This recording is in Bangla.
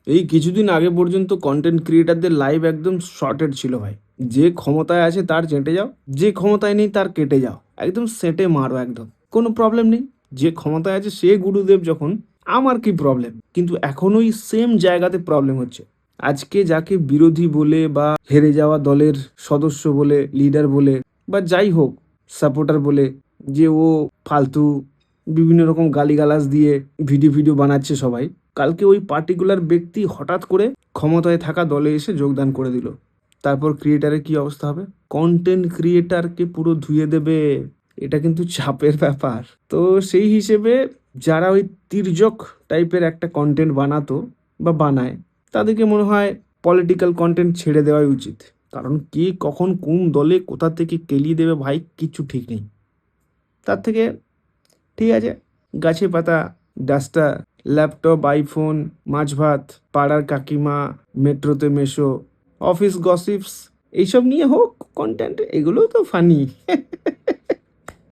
এই কিছুদিন আগে পর্যন্ত কন্টেন্ট ক্রিয়েটারদের লাইভ একদম শর্টেড ছিল ভাই। যে ক্ষমতায় আছে তার চেঁটে যাও, যে ক্ষমতায় নেই তার কেটে যাও, একদম সেটে মারো, একদম কোনো প্রবলেম নেই। যে ক্ষমতায় আছে সে গুরুদেব যখন, আমার কি প্রবলেম? কিন্তু এখন ওই সেম জায়গাতে প্রবলেম হচ্ছে। আজকে যাকে বিরোধী বলে বা হেরে যাওয়া দলের সদস্য বলে, লিডার বলে বা যাই হোক, সাপোর্টার বলে, যে ও ফালতু বিভিন্ন রকম গালিগালাজ দিয়ে ভিডিও ভিডিও বানাচ্ছে সবাই, কালকে ওই পার্টিকুলার ব্যক্তি হঠাৎ করে ক্ষমতায় থাকা দলে এসে যোগদান করে দিল। তারপর ক্রিয়েটারের কি অবস্থা হবে? কন্টেন্ট ক্রিয়েটারকে পুরো ধুয়ে দেবে। এটা কিন্তু চাপের ব্যাপার। তো সেই হিসেবে যারা ওই তির্যক টাইপের একটা কন্টেন্ট বানাতো বা বানায়, তাদেরকে মনে হয় পলিটিক্যাল কন্টেন্ট ছেড়ে দেওয়াই উচিত। কারণ কে কখন কোন দলে কোথা থেকে কেলিয়ে দেবে ভাই, কিচ্ছু ঠিক নেই। তার থেকে ঠিক আছে, গাছে পাতা, ডাস্টার, ল্যাপটপ, আইফোন, মাছ ভাত, পাড়ার কাকিমা, মেট্রোতে মেশো, অফিস গসিপস, এইসব নিয়ে হোক কন্টেন্ট, এগুলোও তো ফানি।